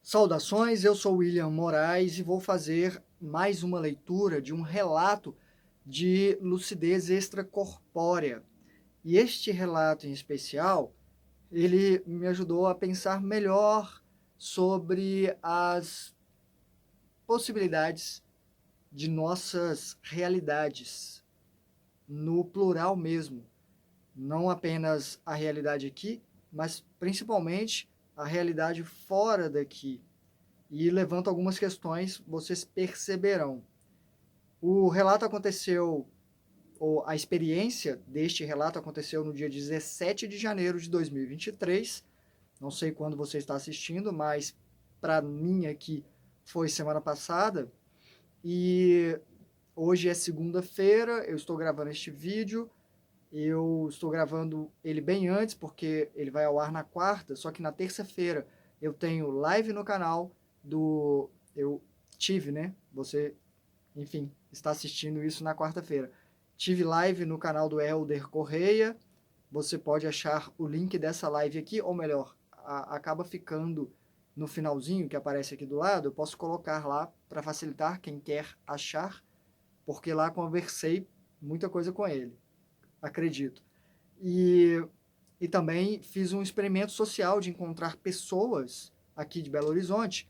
Saudações, eu sou William Moraes e vou fazer mais uma leitura de um relato de lucidez extracorpórea. E este relato em especial, ele me ajudou a pensar melhor sobre as possibilidades de nossas realidades, no plural mesmo. Não apenas a realidade aqui, mas principalmente a realidade fora daqui. E levanto algumas questões, vocês perceberão. O relato aconteceu, ou a experiência deste relato aconteceu no dia 17 de janeiro de 2023. Não sei quando você está assistindo, mas para mim aqui foi semana passada. E hoje é segunda-feira, eu estou gravando este vídeo. Eu estou gravando ele bem antes, porque ele vai ao ar na quarta, só que na terça-feira eu tenho live no canal do... Eu tive, né? Você, enfim, está assistindo isso na quarta-feira. Tive live no canal do Helder Correia. Você pode achar o link dessa live aqui, ou melhor, acaba ficando no finalzinho que aparece aqui do lado. Eu posso colocar lá para facilitar quem quer achar, porque lá conversei muita coisa com ele, acredito. E também fiz um experimento social de encontrar pessoas aqui de Belo Horizonte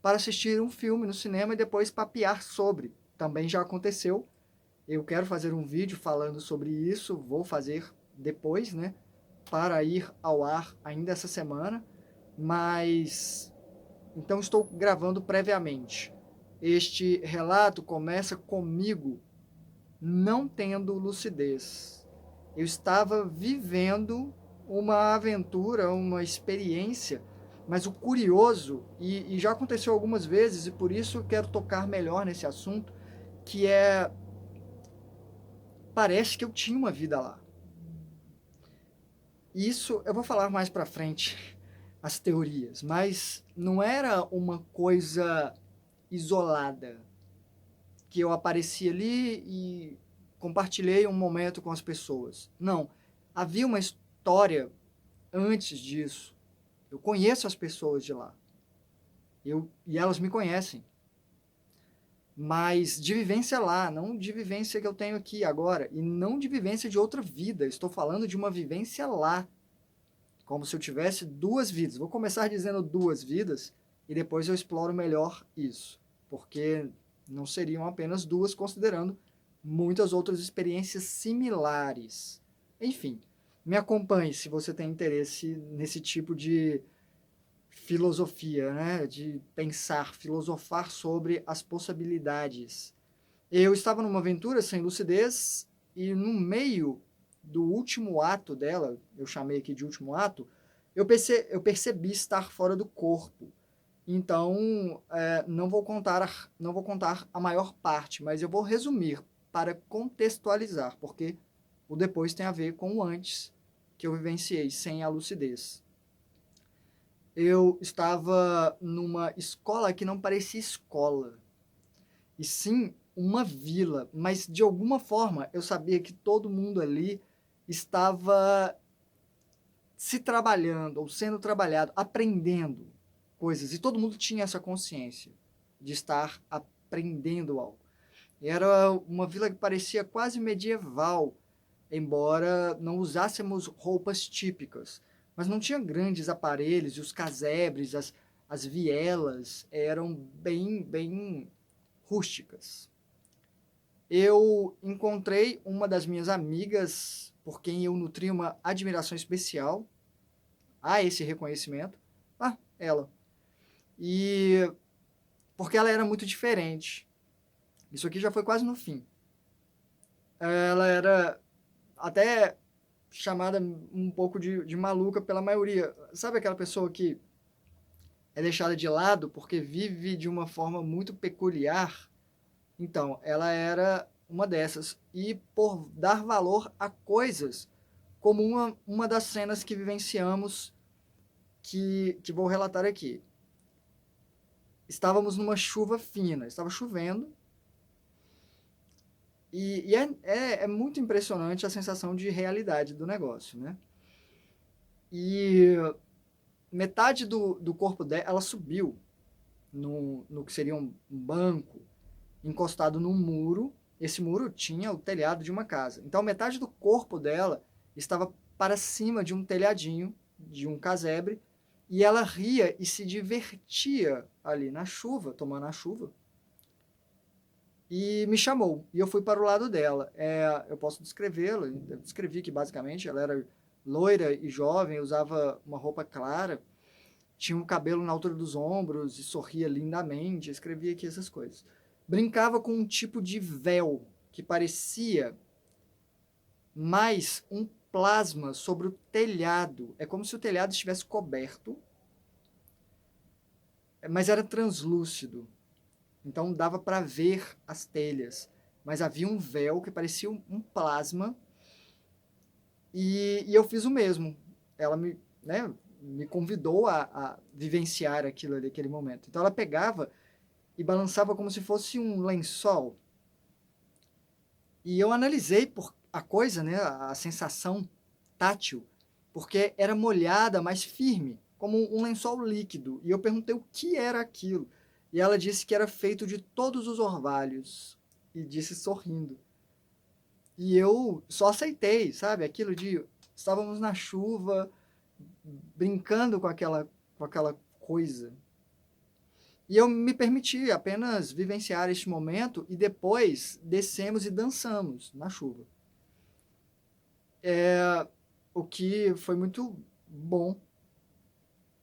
para assistir um filme no cinema e depois papear sobre. Também já aconteceu. Eu quero fazer um vídeo falando sobre isso, vou fazer depois, né? Para ir ao ar ainda essa semana. Mas então estou gravando previamente. Este relato começa comigo não tendo lucidez. Eu estava vivendo uma aventura, uma experiência, mas o curioso, e já aconteceu algumas vezes, e por isso eu quero tocar melhor nesse assunto, que é, parece que eu tinha uma vida lá. Isso eu vou falar mais para frente, as teorias, mas não era uma coisa isolada, que eu apareci ali e compartilhei um momento com as pessoas. Não, havia uma história antes disso. Eu conheço as pessoas de lá. E elas me conhecem. Mas de vivência lá, não de vivência que eu tenho aqui agora. E não de vivência de outra vida. Estou falando de uma vivência lá. Como se eu tivesse duas vidas. Vou começar dizendo duas vidas e depois eu exploro melhor isso. Porque não seriam apenas duas, considerando muitas outras experiências similares. Enfim, me acompanhe se você tem interesse nesse tipo de filosofia, né? De pensar, filosofar sobre as possibilidades. Eu estava numa aventura sem lucidez e no meio do último ato dela, eu chamei aqui de último ato, eu percebi estar fora do corpo. Então, não vou contar a maior parte, mas eu vou resumir para contextualizar, porque o depois tem a ver com o antes que eu vivenciei sem a lucidez. Eu estava numa escola que não parecia escola, e sim uma vila, mas de alguma forma eu sabia que todo mundo ali estava se trabalhando ou sendo trabalhado, aprendendo coisas, e todo mundo tinha essa consciência de estar aprendendo algo. Era uma vila que parecia quase medieval, embora não usássemos roupas típicas, mas não tinha grandes aparelhos, e os casebres, as vielas eram bem rústicas. Eu encontrei uma das minhas amigas, por quem eu nutri uma admiração especial, a esse reconhecimento. Ela. E porque ela era muito diferente. Isso aqui já foi quase no fim. Ela era até chamada um pouco de maluca pela maioria. Sabe aquela pessoa que é deixada de lado porque vive de uma forma muito peculiar? Então, ela era uma dessas. E por dar valor a coisas, como uma das cenas que vivenciamos, que vou relatar aqui. Estávamos numa chuva fina, estava chovendo, e é muito impressionante a sensação de realidade do negócio, né? E metade do corpo dela, ela subiu, no que seria um banco, encostado num muro. Esse muro tinha o telhado de uma casa. Então, metade do corpo dela estava para cima de um telhadinho, de um casebre, e ela ria e se divertia ali na chuva, tomando a chuva, e me chamou. E eu fui para o lado dela. Eu posso descrevê-la. Eu descrevi que, basicamente, ela era loira e jovem, usava uma roupa clara, tinha um cabelo na altura dos ombros e sorria lindamente. Eu escrevi aqui essas coisas. Brincava com um tipo de véu que parecia mais um plasma sobre o telhado. É como se o telhado estivesse coberto, mas era translúcido. Então dava para ver as telhas. Mas havia um véu que parecia um plasma. E eu fiz o mesmo. Ela me convidou a vivenciar aquilo ali, aquele momento. Então ela pegava e balançava como se fosse um lençol. E eu analisei por a coisa, né, a sensação tátil, porque era molhada, mas firme, como um lençol líquido. E eu perguntei o que era aquilo. E ela disse que era feito de todos os orvalhos. E disse sorrindo. E eu só aceitei, sabe? Aquilo de estávamos na chuva, brincando com aquela coisa. E eu me permiti apenas vivenciar este momento e depois descemos e dançamos na chuva. O que foi muito bom,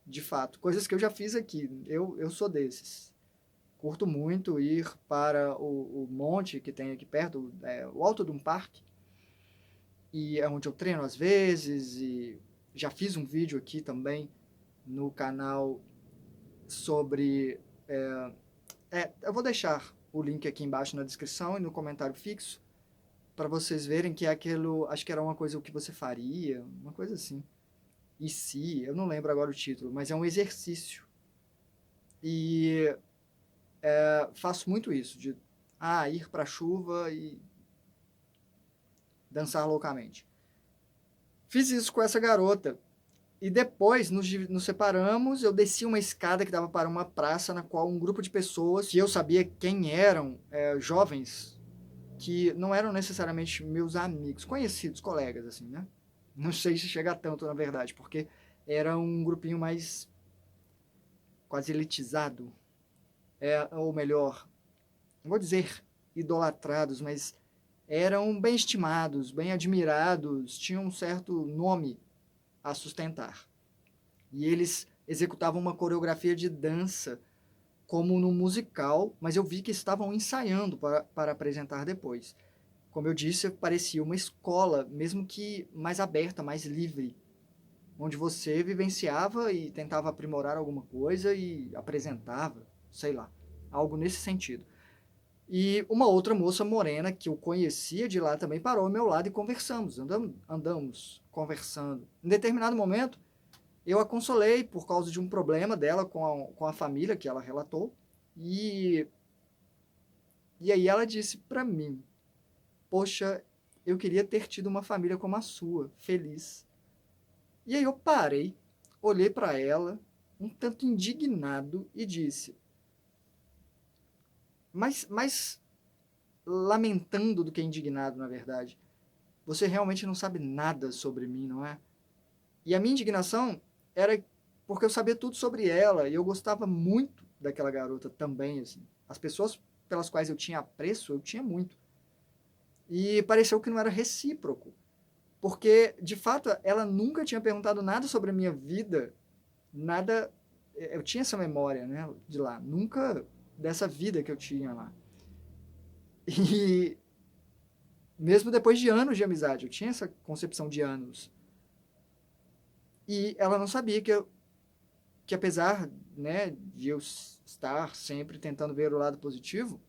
de fato. Coisas que eu já fiz aqui. Eu sou desses. Curto muito ir para o monte que tem aqui perto, o alto de um parque. E é onde eu treino às vezes. E já fiz um vídeo aqui também no canal sobre... eu vou deixar o link aqui embaixo na descrição e no comentário fixo para vocês verem que é aquilo, acho que era uma coisa o que você faria, uma coisa assim. E se, eu não lembro agora o título, mas é um exercício. E faço muito isso, de ir para a chuva e dançar loucamente. Fiz isso com essa garota. E depois nos separamos, eu desci uma escada que dava para uma praça na qual um grupo de pessoas, que eu sabia quem eram, jovens, que não eram necessariamente meus amigos, conhecidos, colegas, assim, né? Não sei se chega tanto, na verdade, porque era um grupinho mais quase elitizado, ou melhor, não vou dizer idolatrados, mas eram bem estimados, bem admirados, tinham um certo nome a sustentar. E eles executavam uma coreografia de dança como no musical, mas eu vi que estavam ensaiando para apresentar depois. Como eu disse, parecia uma escola, mesmo que mais aberta, mais livre, onde você vivenciava e tentava aprimorar alguma coisa e apresentava, sei lá, algo nesse sentido. E uma outra moça morena que eu conhecia de lá também parou ao meu lado e conversamos, andamos conversando. Em determinado momento, eu a consolei por causa de um problema dela com a família que ela relatou. E aí ela disse para mim, poxa, eu queria ter tido uma família como a sua, feliz. E aí eu parei, olhei para ela, um tanto indignado, e disse, mas lamentando do que indignado, na verdade, você realmente não sabe nada sobre mim, não é? E a minha indignação era porque eu sabia tudo sobre ela e eu gostava muito daquela garota também, assim. As pessoas pelas quais eu tinha apreço, eu tinha muito. E pareceu que não era recíproco, porque de fato ela nunca tinha perguntado nada sobre a minha vida, nada, eu tinha essa memória, né, de lá, nunca dessa vida que eu tinha lá. E mesmo depois de anos de amizade, eu tinha essa concepção de anos. E ela não sabia que apesar, né, de eu estar sempre tentando ver o lado positivo,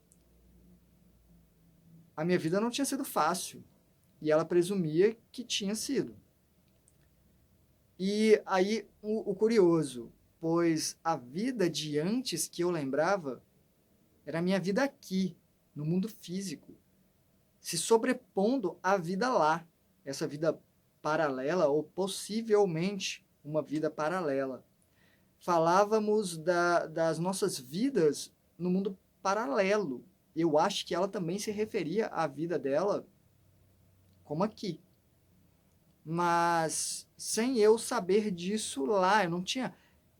a minha vida não tinha sido fácil. E ela presumia que tinha sido. E aí o curioso, pois a vida de antes que eu lembrava era a minha vida aqui, no mundo físico, se sobrepondo à vida lá, essa vida paralela ou possivelmente uma vida paralela. falávamos das nossas vidas no mundo paralelo. Eu acho que ela também se referia à vida dela como aqui. Mas sem eu saber disso lá, eu não tinha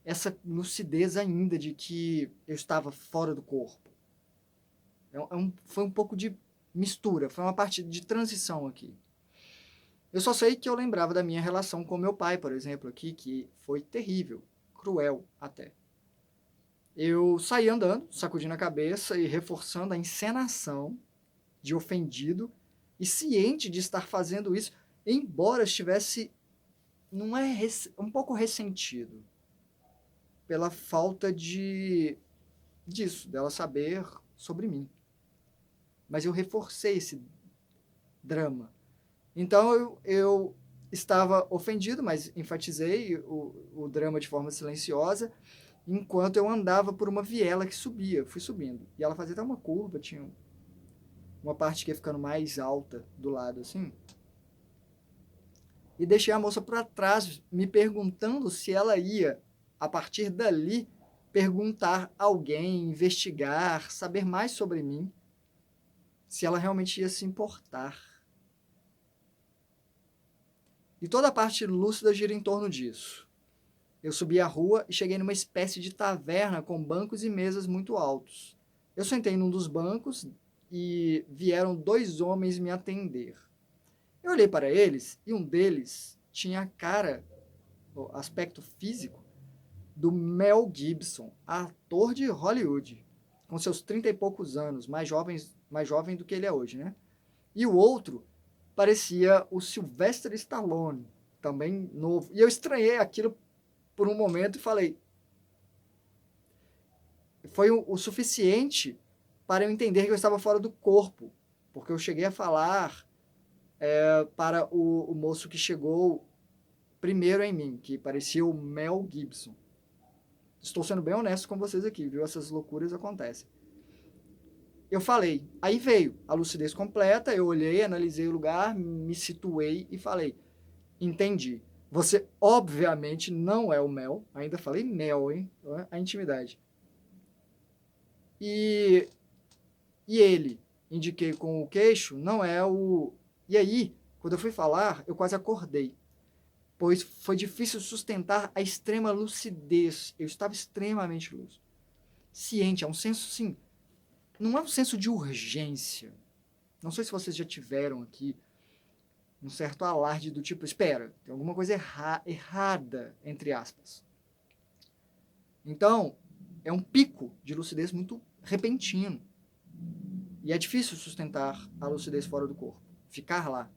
essa lucidez ainda de que eu estava fora do corpo. Foi um pouco de mistura, foi uma parte de transição aqui. Eu só sei que eu lembrava da minha relação com meu pai, por exemplo, aqui, que foi terrível, cruel até. Eu saí andando, sacudindo a cabeça e reforçando a encenação de ofendido e ciente de estar fazendo isso, embora estivesse não é um pouco ressentido pela falta disso, dela saber sobre mim. Mas eu reforcei esse drama. Então eu estava ofendido, mas enfatizei o drama de forma silenciosa, enquanto eu andava por uma viela que subia, fui subindo. E ela fazia até uma curva, tinha uma parte que ia ficando mais alta do lado, assim. E deixei a moça para trás, me perguntando se ela ia, a partir dali, perguntar a alguém, investigar, saber mais sobre mim, se ela realmente ia se importar. E toda a parte lúcida gira em torno disso. Eu subi a rua e cheguei numa espécie de taverna com bancos e mesas muito altos. Eu sentei num dos bancos e vieram 2 homens me atender. Eu olhei para eles e um deles tinha a cara, o aspecto físico, do Mel Gibson, ator de Hollywood, com seus 30 e poucos anos, mais jovem do que ele é hoje, né? E o outro parecia o Sylvester Stallone, também novo. E eu estranhei aquilo por um momento e falei, foi o suficiente para eu entender que eu estava fora do corpo, porque eu cheguei a falar para o moço que chegou primeiro em mim, que parecia o Mel Gibson. Estou sendo bem honesto com vocês aqui, viu? Essas loucuras acontecem. Eu falei, aí veio a lucidez completa, eu olhei, analisei o lugar, me situei e falei, entendi. Você obviamente não é o Mel, ainda falei Mel, hein? A intimidade. E ele, indiquei com o queixo, não é o... E aí, quando eu fui falar, eu quase acordei, pois foi difícil sustentar a extrema lucidez. Eu estava extremamente lúcido. Ciente, é um senso, sim, não é um senso de urgência. Não sei se vocês já tiveram aqui um certo alarde do tipo, espera, tem alguma coisa errada, entre aspas. Então, é um pico de lucidez muito repentino. E é difícil sustentar a lucidez fora do corpo, ficar lá.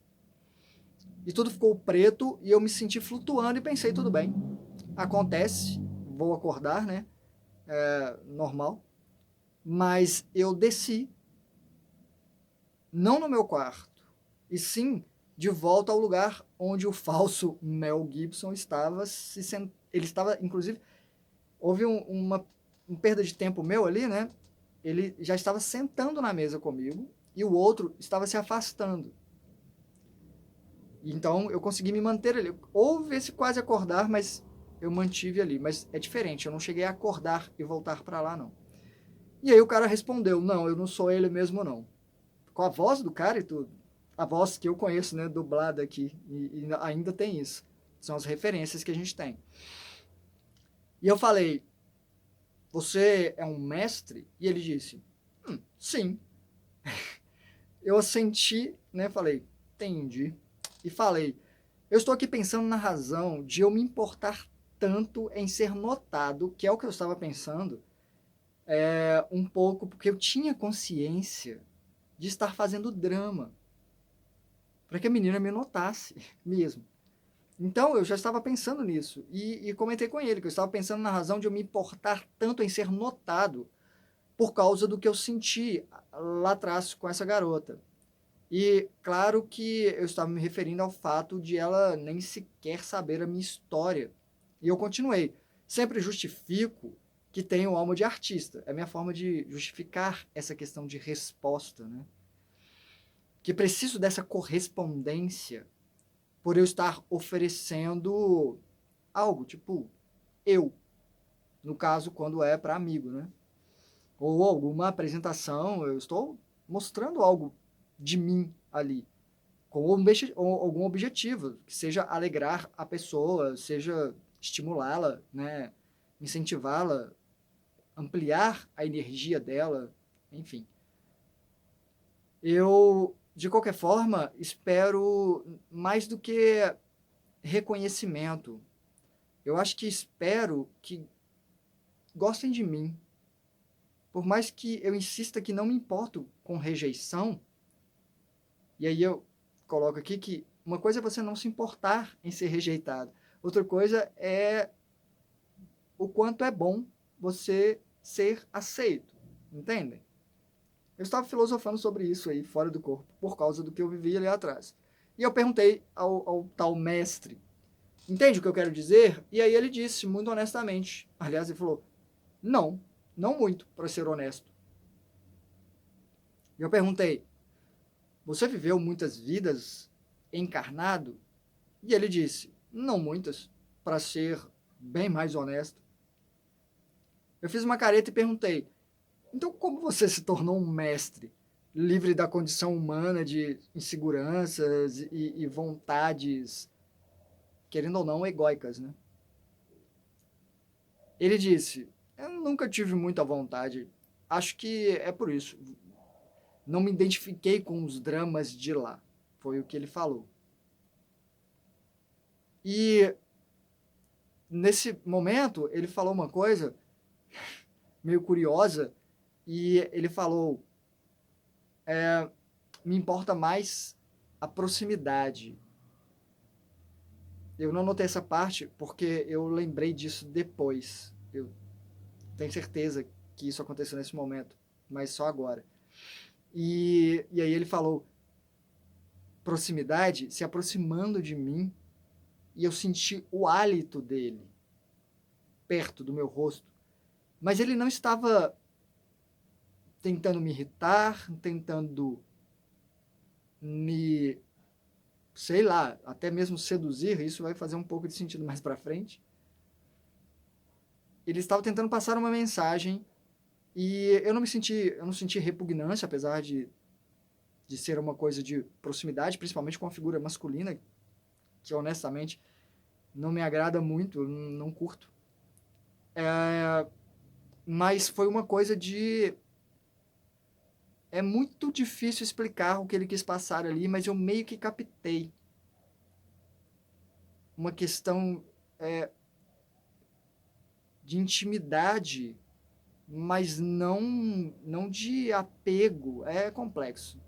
E tudo ficou preto e eu me senti flutuando e pensei, tudo bem, acontece, vou acordar, né? Normal. Mas eu desci, não no meu quarto, e sim de volta ao lugar onde o falso Mel Gibson estava ele estava, inclusive, houve uma perda de tempo meu ali, né? Ele já estava sentando na mesa comigo e o outro estava se afastando. Então eu consegui me manter ali. Houve esse quase acordar, mas eu mantive ali. Mas é diferente, eu não cheguei a acordar e voltar para lá, não. E aí o cara respondeu, não, eu não sou ele mesmo, não. Com a voz do cara e tudo. A voz que eu conheço, né, dublada aqui. E ainda tem isso. São as referências que a gente tem. E eu falei, você é um mestre? E ele disse, sim. Eu assenti, né, falei, entendi. E falei, eu estou aqui pensando na razão de eu me importar tanto em ser notado, que é o que eu estava pensando, um pouco, porque eu tinha consciência de estar fazendo drama, para que a menina me notasse mesmo. Então eu já estava pensando nisso e comentei com ele que eu estava pensando na razão de eu me importar tanto em ser notado por causa do que eu senti lá atrás com essa garota. E claro que eu estava me referindo ao fato de ela nem sequer saber a minha história. E eu continuei. Sempre justifico que tenho alma de artista. É a minha forma de justificar essa questão de resposta, né? Que preciso dessa correspondência por eu estar oferecendo algo, tipo, eu. No caso, quando é para amigo, né? Ou alguma apresentação, eu estou mostrando algo de mim ali, com algum objetivo, que seja alegrar a pessoa, seja estimulá-la, né? Incentivá-la, ampliar a energia dela, enfim. Eu, de qualquer forma, espero mais do que reconhecimento. Eu acho que espero que gostem de mim. Por mais que eu insista que não me importo com rejeição, e aí eu coloco aqui que uma coisa é você não se importar em ser rejeitado, outra coisa é o quanto é bom você ser aceito, entendem? Eu estava filosofando sobre isso aí, fora do corpo, por causa do que eu vivi ali atrás. E eu perguntei ao tal mestre, entende o que eu quero dizer? E aí ele disse, muito honestamente, aliás, ele falou, não, não muito, para ser honesto. E eu perguntei, você viveu muitas vidas encarnado? E ele disse, não muitas, para ser bem mais honesto. Eu fiz uma careta e perguntei, então como você se tornou um mestre, livre da condição humana de inseguranças e vontades, querendo ou não, egóicas, né? Ele disse, eu nunca tive muita vontade, acho que é por isso. Não me identifiquei com os dramas de lá, foi o que ele falou. E nesse momento, ele falou uma coisa meio curiosa, e ele falou, me importa mais a proximidade. Eu não notei essa parte porque eu lembrei disso depois. Eu tenho certeza que isso aconteceu nesse momento, mas só agora. E aí ele falou, proximidade se aproximando de mim, e eu senti o hálito dele perto do meu rosto. Mas ele não estava tentando me irritar, tentando me, sei lá, até mesmo seduzir, isso vai fazer um pouco de sentido mais para frente. Ele estava tentando passar uma mensagem e eu não senti repugnância, apesar de ser uma coisa de proximidade, principalmente com a figura masculina, que honestamente não me agrada muito, não curto. Mas foi uma coisa de... É muito difícil explicar o que ele quis passar ali, mas eu meio que captei. Uma questão de intimidade, mas não de apego. É complexo.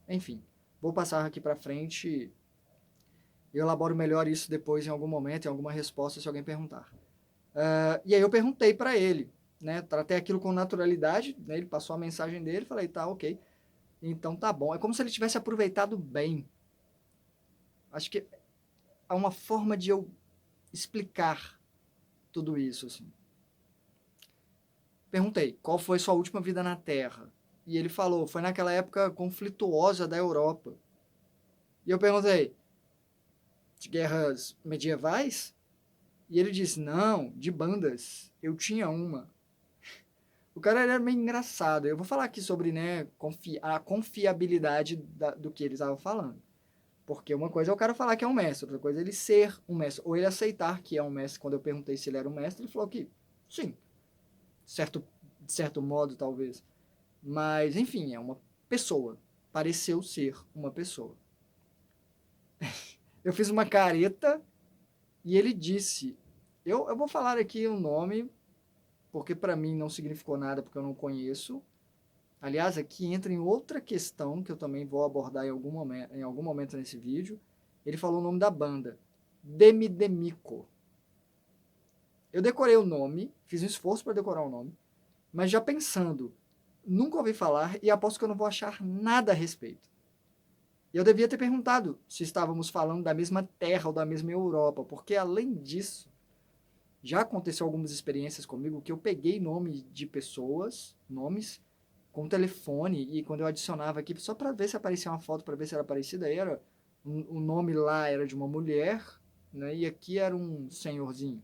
Enfim, vou passar aqui para frente. Eu elaboro melhor isso depois em algum momento, em alguma resposta, se alguém perguntar. E aí eu perguntei para ele, né? Tratei aquilo com naturalidade, né? Ele passou a mensagem dele, falei, tá, ok. Então tá bom. É como se ele tivesse aproveitado bem. Acho que é uma forma de eu explicar tudo isso, assim. Perguntei, qual foi sua última vida na Terra? E ele falou, foi naquela época conflituosa da Europa. E eu perguntei, de guerras medievais? E ele disse, não, de bandas. Eu tinha uma. O cara era meio engraçado. Eu vou falar aqui sobre, né, a confiabilidade do que eles estavam falando. Porque uma coisa é o cara falar que é um mestre, outra coisa é ele ser um mestre. Ou ele aceitar que é um mestre. Quando eu perguntei se ele era um mestre, ele falou que sim. De certo modo, talvez. Mas, enfim, é uma pessoa. Pareceu ser uma pessoa. Eu fiz uma careta e ele disse... Eu vou falar aqui um nome, porque para mim não significou nada, porque eu não conheço. Aliás, aqui entra em outra questão que eu também vou abordar em algum momento nesse vídeo. Ele falou o nome da banda, Demidemico. Eu decorei o nome, fiz um esforço para decorar o nome, mas já pensando, nunca ouvi falar e aposto que eu não vou achar nada a respeito. E eu devia ter perguntado se estávamos falando da mesma terra ou da mesma Europa, porque além disso, já aconteceu algumas experiências comigo que eu peguei nome de pessoas, nomes, com telefone, e quando eu adicionava aqui, só para ver se aparecia uma foto, para ver se era parecida, aí era, o nome lá era de uma mulher, né, e aqui era um senhorzinho.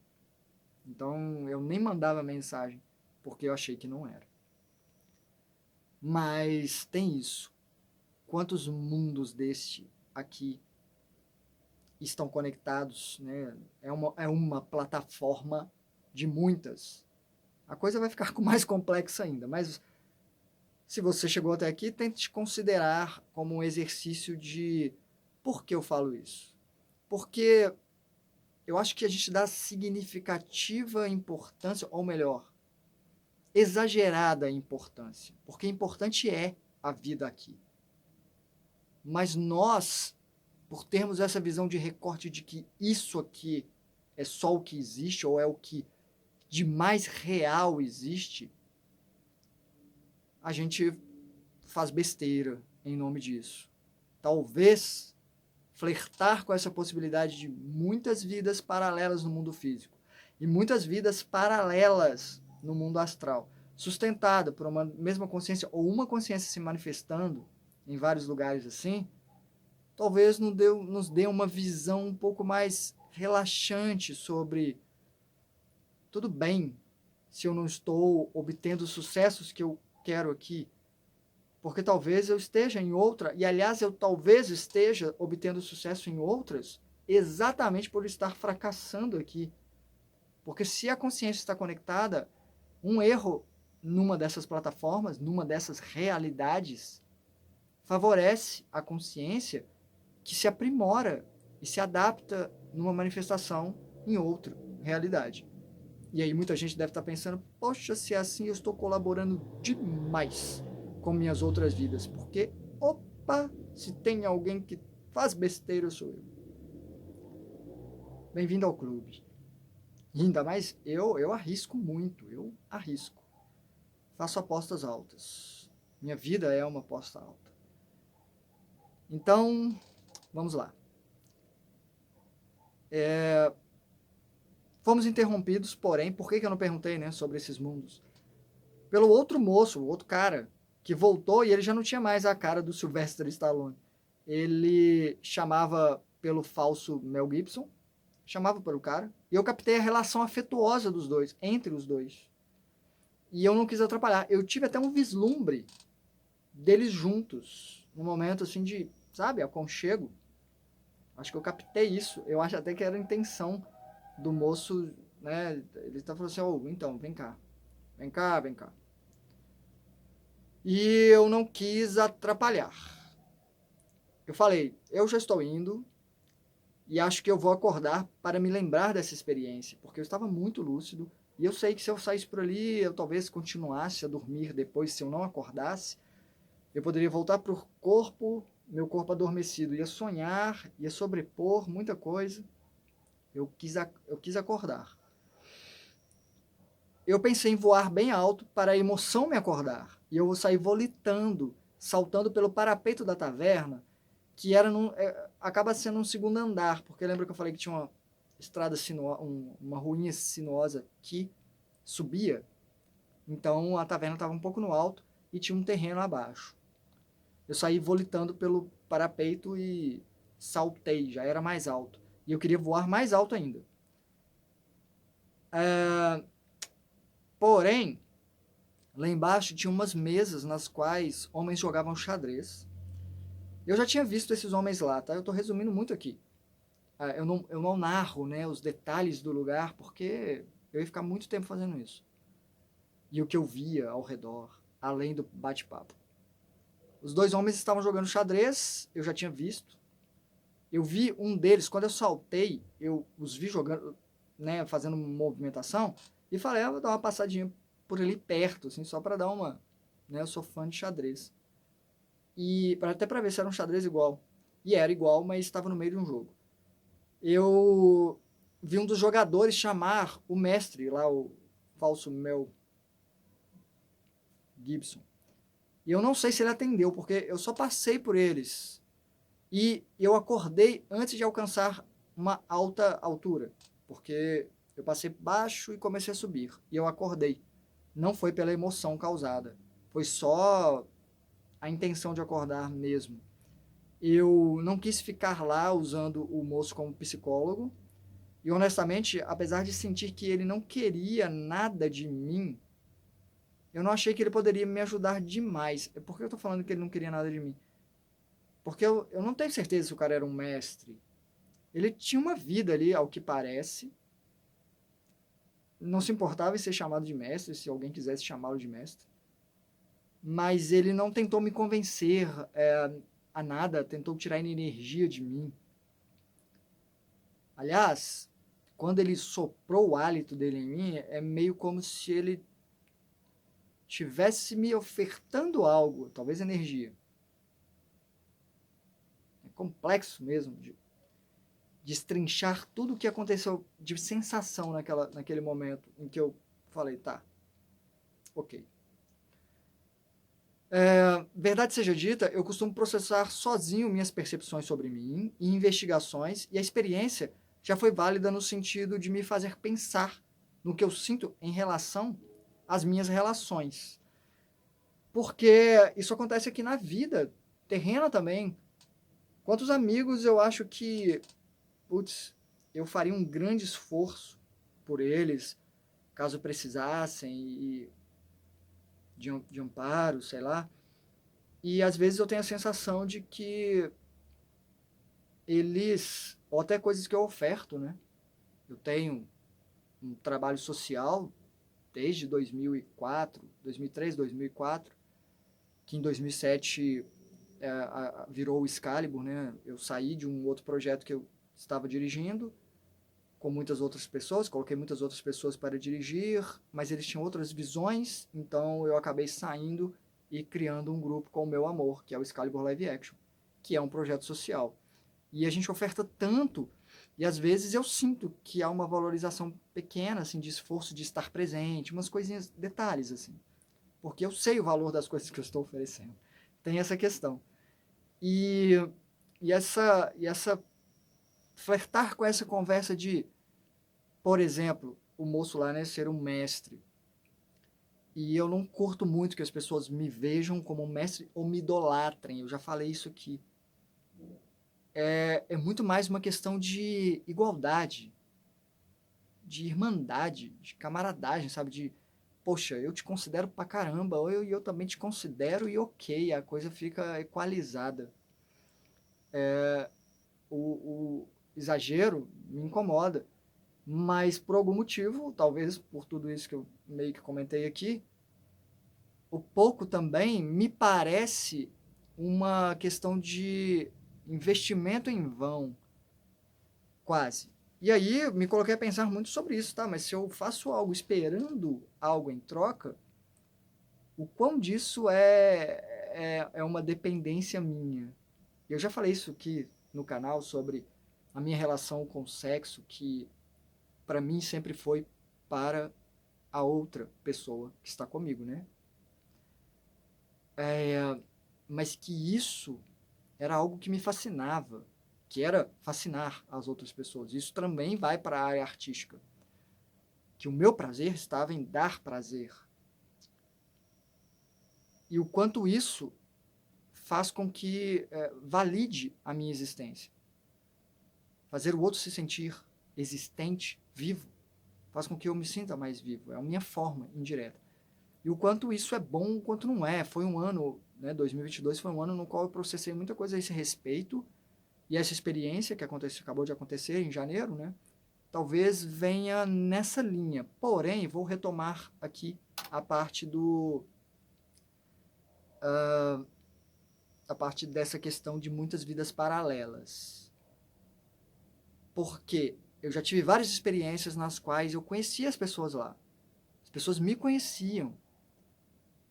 Então, eu nem mandava mensagem, porque eu achei que não era. Mas tem isso. Quantos mundos deste aqui estão conectados, né? É uma plataforma de muitas. A coisa vai ficar mais complexa ainda, mas se você chegou até aqui, tente considerar como um exercício de por que eu falo isso. Porque eu acho que a gente dá significativa importância, ou melhor, exagerada importância, porque importante é a vida aqui. Mas nós, por termos essa visão de recorte de que isso aqui é só o que existe, ou é o que de mais real existe, a gente faz besteira em nome disso. Talvez flertar com essa possibilidade de muitas vidas paralelas no mundo físico e muitas vidas paralelas no mundo astral, sustentada por uma mesma consciência ou uma consciência se manifestando em vários lugares assim, talvez nos dê uma visão um pouco mais relaxante sobre tudo bem se eu não estou obtendo os sucessos que eu quero aqui, porque talvez eu esteja em outra, e aliás eu talvez esteja obtendo sucesso em outras, exatamente por estar fracassando aqui. Porque se a consciência está conectada, um erro numa dessas plataformas, numa dessas realidades, favorece a consciência que se aprimora e se adapta numa manifestação em outra realidade. E aí muita gente deve estar pensando, poxa, se é assim eu estou colaborando demais com minhas outras vidas, porque, opa, se tem alguém que faz besteira, sou eu. Bem-vindo ao clube. E ainda mais, eu arrisco muito, eu arrisco. Faço apostas altas. Minha vida é uma aposta alta. Então, vamos lá. Fomos interrompidos, porém, por que eu não perguntei, né, sobre esses mundos? Pelo outro moço, o outro cara, que voltou e ele já não tinha mais a cara do Sylvester Stallone. Ele chamava pelo falso Mel Gibson, chamava pelo cara, e eu captei a relação afetuosa dos dois, entre os dois. E eu não quis atrapalhar. Eu tive até um vislumbre deles juntos, num momento assim de, sabe, aconchego. Acho que eu captei isso. Eu acho até que era a intenção do moço, né? Ele tá falando assim, oh, então, vem cá. Vem cá, vem cá. E eu não quis atrapalhar. Eu falei, eu já estou indo e acho que eu vou acordar para me lembrar dessa experiência, porque eu estava muito lúcido e eu sei que se eu saísse por ali, eu talvez continuasse a dormir depois, se eu não acordasse, eu poderia voltar para o corpo, meu corpo adormecido, ia sonhar, ia sobrepor muita coisa. Eu quis acordar. Eu pensei em voar bem alto para a emoção me acordar. E eu vou sair volitando, saltando pelo parapeito da taverna, que era acaba sendo um segundo andar, porque lembra que eu falei que tinha uma estrada sinuosa, uma ruinha sinuosa que subia? Então a taverna estava um pouco no alto e tinha um terreno abaixo. Eu saí volitando pelo parapeito e saltei, já era mais alto. E eu queria voar mais alto ainda. Porém, lá embaixo tinha umas mesas nas quais homens jogavam xadrez. Eu já tinha visto esses homens lá, tá? Eu estou resumindo muito aqui. Eu não narro, né, os detalhes do lugar, porque eu ia ficar muito tempo fazendo isso. E o que eu via ao redor, além do bate-papo. Os dois homens estavam jogando xadrez, eu já tinha visto. Eu vi um deles, quando eu saltei, eu os vi jogando, né, fazendo movimentação, e falei, vou dar uma passadinha por ali perto, assim, só para dar uma, né, eu sou fã de xadrez. E até para ver se era um xadrez igual. E era igual, mas estava no meio de um jogo. Eu vi um dos jogadores chamar o mestre lá, o falso Mel Gibson. E eu não sei se ele atendeu, porque eu só passei por eles. E eu acordei antes de alcançar uma alta altura, porque eu passei baixo e comecei a subir. E eu acordei. Não foi pela emoção causada, foi só a intenção de acordar mesmo. Eu não quis ficar lá usando o moço como psicólogo. E honestamente, apesar de sentir que ele não queria nada de mim, eu não achei que ele poderia me ajudar demais. Por que eu tô falando que ele não queria nada de mim? Porque eu não tenho certeza se o cara era um mestre. Ele tinha uma vida ali, ao que parece. Não se importava em ser chamado de mestre, se alguém quisesse chamá-lo de mestre. Mas ele não tentou me convencer a nada, tentou tirar energia de mim. Aliás, quando ele soprou o hálito dele em mim, é meio como se ele tivesse me ofertando algo, talvez energia. É complexo mesmo de destrinchar tudo o que aconteceu de sensação naquele momento em que eu falei, tá, ok. Verdade seja dita, eu costumo processar sozinho minhas percepções sobre mim e investigações, e a experiência já foi válida no sentido de me fazer pensar no que eu sinto em relação às minhas relações. Porque isso acontece aqui na vida terrena também. Quantos amigos eu acho que, putz, eu faria um grande esforço por eles, caso precisassem, e de amparo, sei lá. E às vezes eu tenho a sensação de que eles, ou até coisas que eu oferto, né? Eu tenho um trabalho social desde 2004, 2003, 2004, que em 2007 virou o Excalibur, né? Eu saí de um outro projeto que eu estava dirigindo com muitas outras pessoas, coloquei muitas outras pessoas para dirigir, mas eles tinham outras visões, então eu acabei saindo e criando um grupo com o meu amor, que é o Excalibur Live Action, que é um projeto social. E a gente oferta tanto, e às vezes eu sinto que há uma valorização pequena, assim, de esforço de estar presente, umas coisinhas, detalhes, assim. Porque eu sei o valor das coisas que eu estou oferecendo. Tem essa questão. E, e essa flertar com essa conversa de, por exemplo, o moço lá, né, ser um mestre. E eu não curto muito que as pessoas me vejam como um mestre ou me idolatrem. Eu já falei isso aqui. É muito mais uma questão de igualdade, de irmandade, de camaradagem, sabe? De, poxa, eu te considero pra caramba, ou eu também te considero e ok, a coisa fica equalizada. O exagero me incomoda, mas por algum motivo, talvez por tudo isso que eu meio que comentei aqui, o pouco também me parece uma questão de investimento em vão, quase. E aí me coloquei a pensar muito sobre isso, tá? Mas se eu faço algo esperando algo em troca, o quão disso é uma dependência minha? Eu já falei isso aqui no canal sobre a minha relação com o sexo, que para mim sempre foi para a outra pessoa que está comigo, né? Mas que isso era algo que me fascinava, que era fascinar as outras pessoas. Isso também vai para a área artística, que o meu prazer estava em dar prazer. E o quanto isso faz com que valide a minha existência. Fazer o outro se sentir existente, vivo, faz com que eu me sinta mais vivo. É a minha forma indireta. E o quanto isso é bom, o quanto não é. Foi um ano, né, 2022 foi um ano no qual eu processei muita coisa a esse respeito. E essa experiência que acabou de acontecer em janeiro, né, talvez venha nessa linha. Porém, vou retomar aqui a parte a parte dessa questão de muitas vidas paralelas. Porque eu já tive várias experiências nas quais eu conhecia as pessoas lá. As pessoas me conheciam.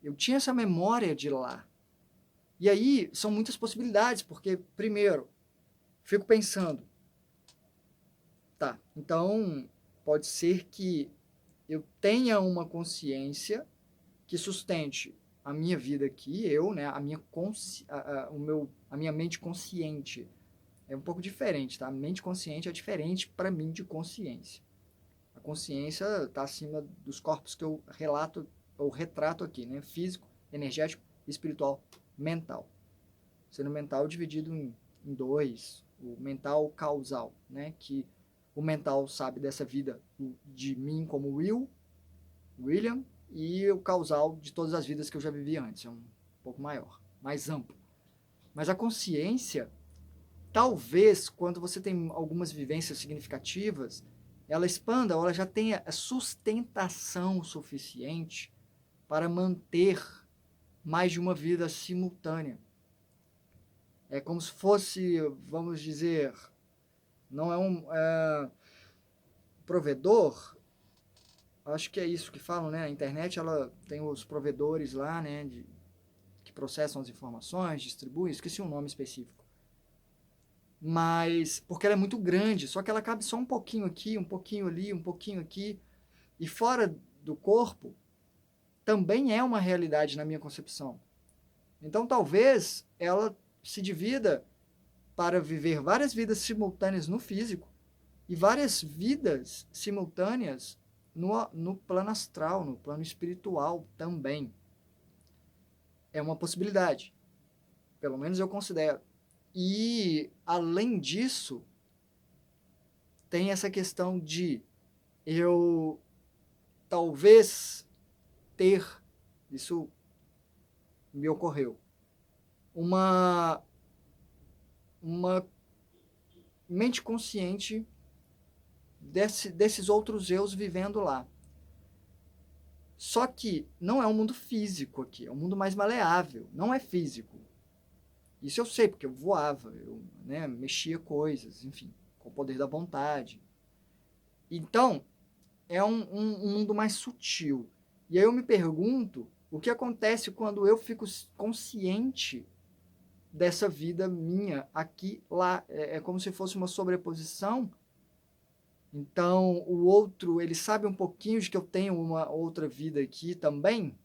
Eu tinha essa memória de lá. E aí são muitas possibilidades, porque, primeiro, fico pensando, tá, então pode ser que eu tenha uma consciência que sustente a minha vida aqui, eu, né, a minha mente consciente. É um pouco diferente, tá? A mente consciente é diferente para mim de consciência. A consciência está acima dos corpos que eu relato ou retrato aqui, né? Físico, energético, espiritual, mental. Sendo mental dividido em dois, o mental causal, né? Que O mental sabe dessa vida de mim como William, e o causal de todas as vidas que eu já vivi antes. É um pouco maior, mais amplo. Mas a consciência, talvez, quando você tem algumas vivências significativas, ela expanda ou ela já tenha sustentação suficiente para manter mais de uma vida simultânea. É como se fosse, vamos dizer, não é um provedor, acho que é isso que falam, né? A internet, ela tem os provedores lá, né, que processam as informações, distribuem, esqueci um nome específico. Mas, porque ela é muito grande, só que ela cabe só um pouquinho aqui, um pouquinho ali, um pouquinho aqui. E fora do corpo, também é uma realidade na minha concepção. Então, talvez ela se divida para viver várias vidas simultâneas no físico e várias vidas simultâneas no plano astral, no plano espiritual também. É uma possibilidade. Pelo menos eu considero. E, além disso, tem essa questão de eu talvez ter, isso me ocorreu, uma mente consciente desses outros eus vivendo lá. Só que não é um mundo físico aqui, é um mundo mais maleável, não é físico. Isso eu sei, porque eu voava, eu mexia coisas, enfim, com o poder da vontade. Então, é um mundo mais sutil. E aí eu me pergunto o que acontece quando eu fico consciente dessa vida minha aqui, lá. É como se fosse uma sobreposição. Então, o outro, ele sabe um pouquinho de que eu tenho uma outra vida aqui também.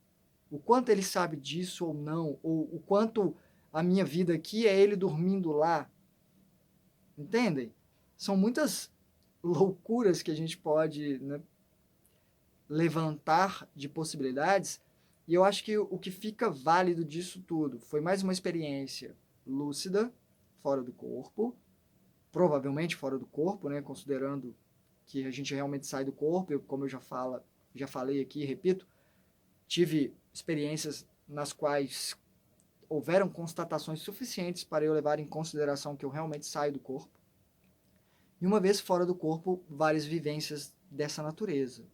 O quanto ele sabe disso ou não, ou o quanto a minha vida aqui é ele dormindo lá. Entendem? São muitas loucuras que a gente pode, né, levantar de possibilidades, e eu acho que o que fica válido disso tudo foi mais uma experiência lúcida, fora do corpo, provavelmente fora do corpo, né, considerando que a gente realmente sai do corpo. Como eu já falei aqui, repito, tive experiências nas quais houveram constatações suficientes para eu levar em consideração que eu realmente saio do corpo. E uma vez fora do corpo, várias vivências dessa natureza.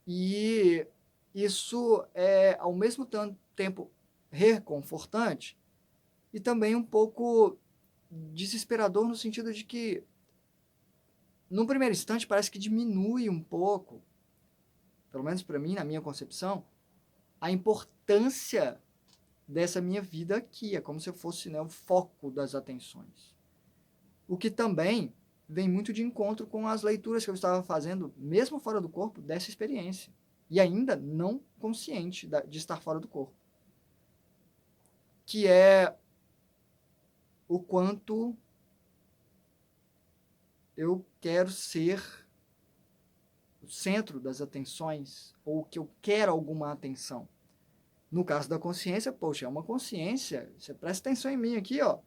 E isso é, ao mesmo tempo, reconfortante e também um pouco desesperador, no sentido de que, num primeiro instante, parece que diminui um pouco, pelo menos para mim, na minha concepção, a importância dessa minha vida aqui. É como se eu fosse, né, o foco das atenções. O que também vem muito de encontro com as leituras que eu estava fazendo, mesmo fora do corpo, dessa experiência. E ainda não consciente de estar fora do corpo. Que é o quanto eu quero ser o centro das atenções, ou que eu quero alguma atenção. No caso da consciência, poxa, é uma consciência. Você presta atenção em mim aqui, ó.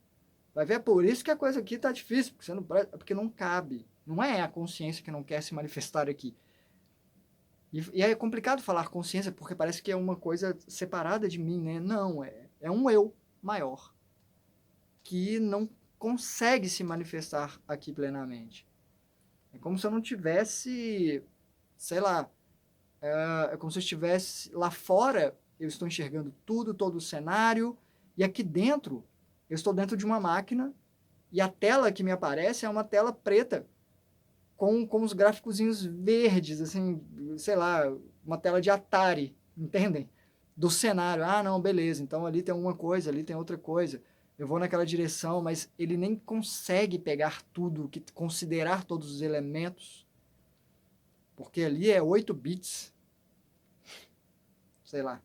Vai ver, é por isso que a coisa aqui tá difícil, porque, porque não cabe. Não é a consciência que não quer se manifestar aqui. E é complicado falar consciência, porque parece que é uma coisa separada de mim, né? Não, é um eu maior, que não consegue se manifestar aqui plenamente. É como se eu não tivesse, sei lá, é como se eu estivesse lá fora, eu estou enxergando tudo, todo o cenário, e aqui dentro, eu estou dentro de uma máquina, e a tela que me aparece é uma tela preta, com os gráficozinhos verdes, assim, sei lá, uma tela de Atari, entendem? Do cenário. Ah, não, beleza, então ali tem uma coisa, ali tem outra coisa. Eu vou naquela direção, mas ele nem consegue pegar tudo, considerar todos os elementos, porque ali é 8 bits, sei lá.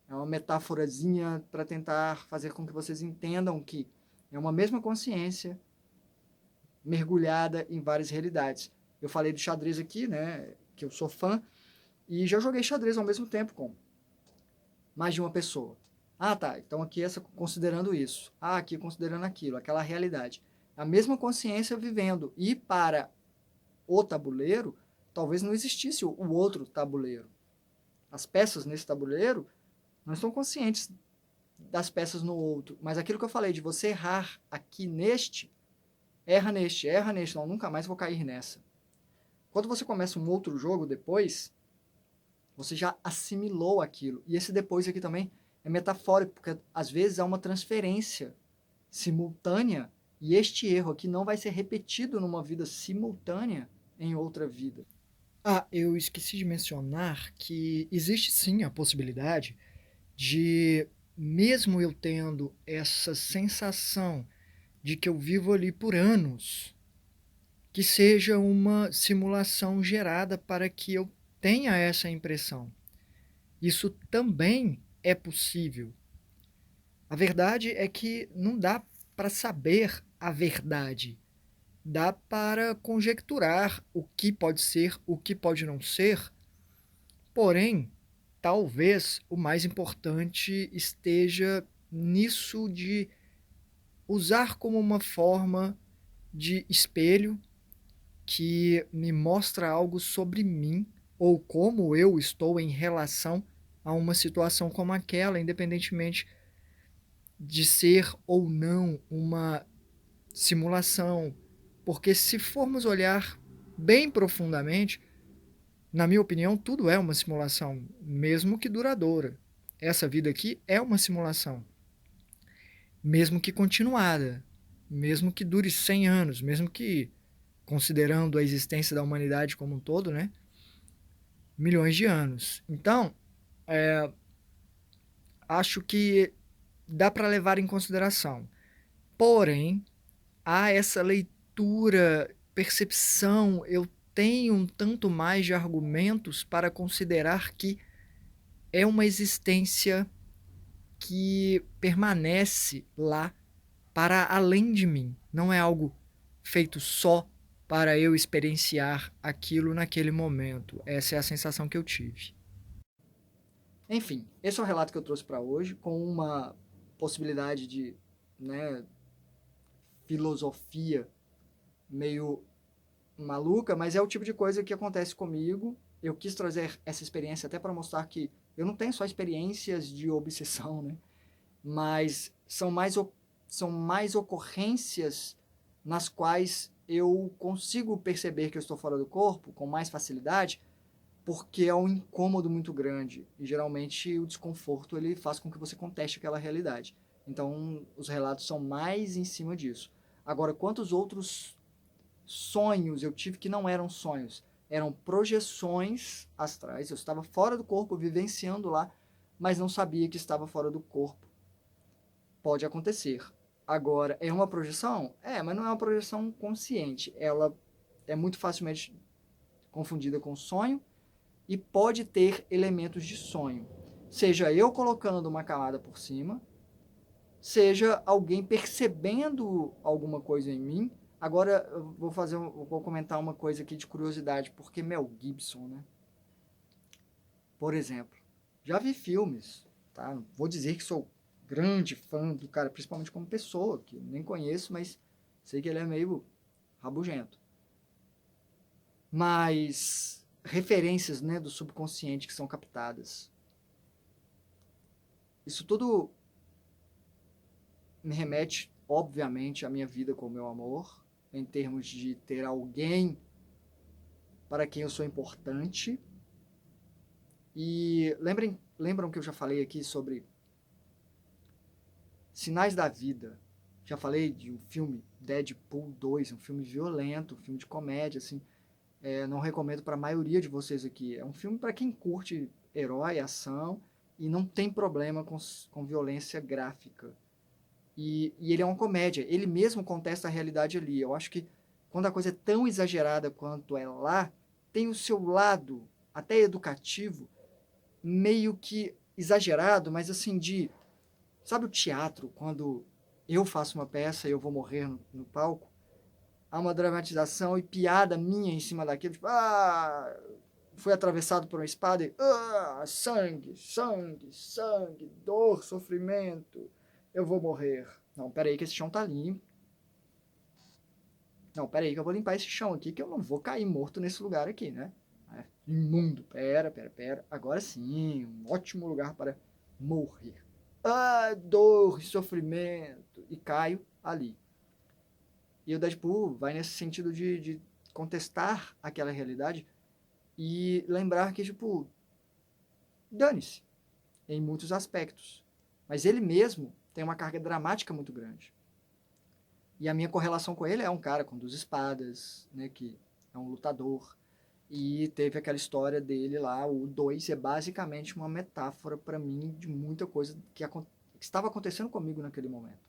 É uma metáforazinha para tentar fazer com que vocês entendam que é uma mesma consciência mergulhada em várias realidades. Eu falei do xadrez aqui, né, que eu sou fã, e já joguei xadrez ao mesmo tempo com mais de uma pessoa. Ah, tá, então aqui considerando isso. Ah, aqui considerando aquilo, aquela realidade. A mesma consciência vivendo. E para o tabuleiro, talvez não existisse o outro tabuleiro. As peças nesse tabuleiro não estão conscientes das peças no outro, mas aquilo que eu falei de você errar aqui neste, erra neste, não, nunca mais vou cair nessa. Quando você começa um outro jogo depois, você já assimilou aquilo. E esse depois aqui também é metafórico, porque às vezes há uma transferência simultânea e este erro aqui não vai ser repetido numa vida simultânea em outra vida. Ah, eu esqueci de mencionar que existe sim a possibilidade de, mesmo eu tendo essa sensação de que eu vivo ali por anos, que seja uma simulação gerada para que eu tenha essa impressão. Isso também é possível. A verdade é que não dá para saber a verdade. Dá para conjecturar o que pode ser, o que pode não ser, porém, talvez o mais importante esteja nisso de usar como uma forma de espelho que me mostra algo sobre mim ou como eu estou em relação a uma situação como aquela, independentemente de ser ou não uma simulação. Porque se formos olhar bem profundamente, na minha opinião, tudo é uma simulação, mesmo que duradoura. Essa vida aqui é uma simulação, mesmo que continuada, mesmo que dure 100 anos, mesmo que, considerando a existência da humanidade como um todo, né, milhões de anos. Então, acho que dá para levar em consideração. Porém, há essa leitura, percepção, eu tenho um tanto mais de argumentos para considerar que é uma existência que permanece lá para além de mim. Não é algo feito só para eu experienciar aquilo naquele momento. Essa é a sensação que eu tive. Enfim, esse é o relato que eu trouxe para hoje, com uma possibilidade de, né, filosofia meio maluca, mas é o tipo de coisa que acontece comigo. Eu quis trazer essa experiência até para mostrar que eu não tenho só experiências de obsessão, né? Mas são mais ocorrências nas quais eu consigo perceber que eu estou fora do corpo com mais facilidade, porque é um incômodo muito grande e geralmente o desconforto ele faz com que você conteste aquela realidade. Então, os relatos são mais em cima disso. Agora, quantos outros sonhos eu tive que não eram sonhos, eram projeções astrais. Eu estava fora do corpo, vivenciando lá, mas não sabia que estava fora do corpo. Pode acontecer. Agora, é uma projeção? É, mas não é uma projeção consciente. Ela é muito facilmente confundida com sonho e pode ter elementos de sonho. Seja eu colocando uma camada por cima, seja alguém percebendo alguma coisa em mim. Agora eu vou comentar uma coisa aqui de curiosidade, porque Mel Gibson, né? Por exemplo, já vi filmes, tá? Não vou dizer que sou grande fã do cara, principalmente como pessoa, que eu nem conheço, mas sei que ele é meio rabugento. Mas referências, né, do subconsciente que são captadas. Isso tudo me remete, obviamente, à minha vida com o meu amor, em termos de ter alguém para quem eu sou importante. E lembram que eu já falei aqui sobre sinais da vida. Já falei de um filme Deadpool 2, um filme violento, um filme de comédia, assim. Não recomendo para a maioria de vocês aqui. É um filme para quem curte herói, ação e não tem problema com violência gráfica. E ele é uma comédia. Ele mesmo contesta a realidade ali. Eu acho que quando a coisa é tão exagerada quanto é lá, tem o seu lado, até educativo, meio que exagerado, mas assim, sabe o teatro, quando eu faço uma peça e eu vou morrer no palco? Há uma dramatização e piada minha em cima daquilo, tipo, fui atravessado por uma espada e, sangue, sangue, sangue, dor, sofrimento, eu vou morrer. Não, peraí que esse chão tá limpo. Não, pera aí que eu vou limpar esse chão aqui, que eu não vou cair morto nesse lugar aqui, né? É, imundo. Pera. Agora sim, um ótimo lugar para morrer. Ah, dor, sofrimento. E caio ali. E o Deadpool vai nesse sentido de contestar aquela realidade e lembrar que, tipo, dane-se em muitos aspectos. Mas ele mesmo tem uma carga dramática muito grande. E a minha correlação com ele é um cara com 2 espadas, né, que é um lutador. E teve aquela história dele lá, o 2 é basicamente uma metáfora para mim de muita coisa que estava acontecendo comigo naquele momento.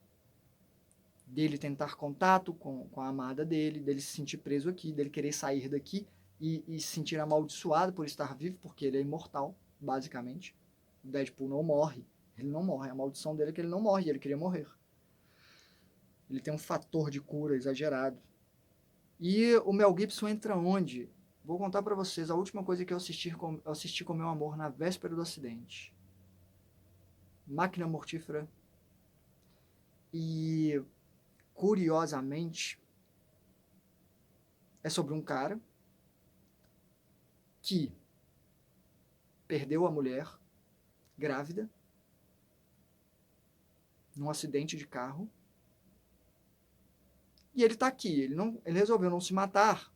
Dele tentar contato com a amada dele se sentir preso aqui, dele querer sair daqui e se sentir amaldiçoado por estar vivo, porque ele é imortal, basicamente. O Deadpool não morre, ele não morre, a maldição dele é que ele não morre, ele queria morrer. Ele tem um fator de cura exagerado. E o Mel Gibson entra onde? Vou contar para vocês a última coisa que eu assisti com meu amor na véspera do acidente. Máquina Mortífera. E, curiosamente, é sobre um cara que perdeu a mulher grávida num acidente de carro. E ele tá aqui, ele resolveu não se matar,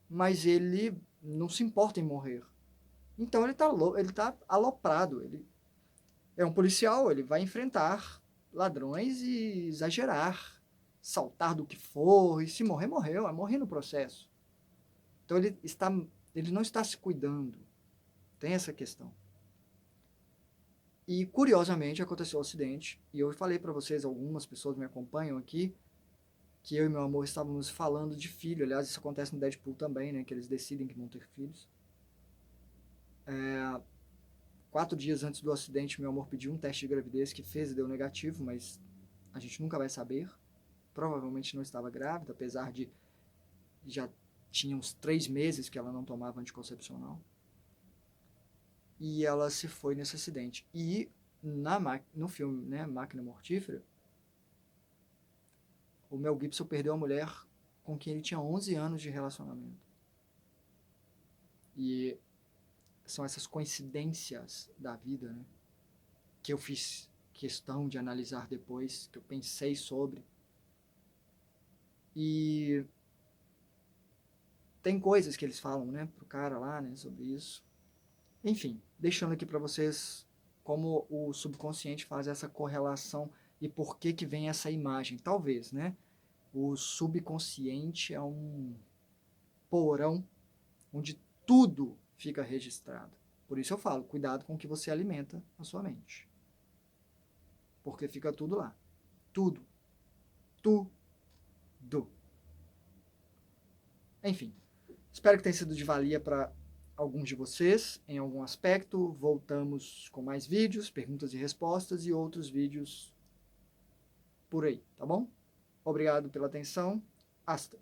mas ele não se importa em morrer. Então ele tá aloprado, ele é um policial, ele vai enfrentar ladrões e exagerar, saltar do que for, e se morrer, morreu, é morrer no processo. Então ele não está se cuidando, tem essa questão. E curiosamente aconteceu o acidente, e eu falei para vocês, algumas pessoas me acompanham aqui, que eu e meu amor estávamos falando de filho. Aliás, isso acontece no Deadpool também, né? Que eles decidem que vão ter filhos. 4 dias antes do acidente, meu amor pediu um teste de gravidez que fez e deu negativo, mas a gente nunca vai saber. Provavelmente não estava grávida, apesar de já tinha uns 3 meses que ela não tomava anticoncepcional. E ela se foi nesse acidente. E no filme, né, Máquina Mortífera, o Mel Gibson perdeu a mulher com quem ele tinha 11 anos de relacionamento. E são essas coincidências da vida, né, que eu fiz questão de analisar depois, que eu pensei sobre. E tem coisas que eles falam, né, pro cara lá, né, sobre isso. Enfim, deixando aqui para vocês como o subconsciente faz essa correlação e por que vem essa imagem. Talvez, né? O subconsciente é um porão onde tudo fica registrado. Por isso eu falo, cuidado com o que você alimenta na sua mente. Porque fica tudo lá. Tudo. Tudo. Enfim, espero que tenha sido de valia para alguns de vocês em algum aspecto. Voltamos com mais vídeos, perguntas e respostas e outros vídeos por aí, tá bom? Obrigado pela atenção. Hasta.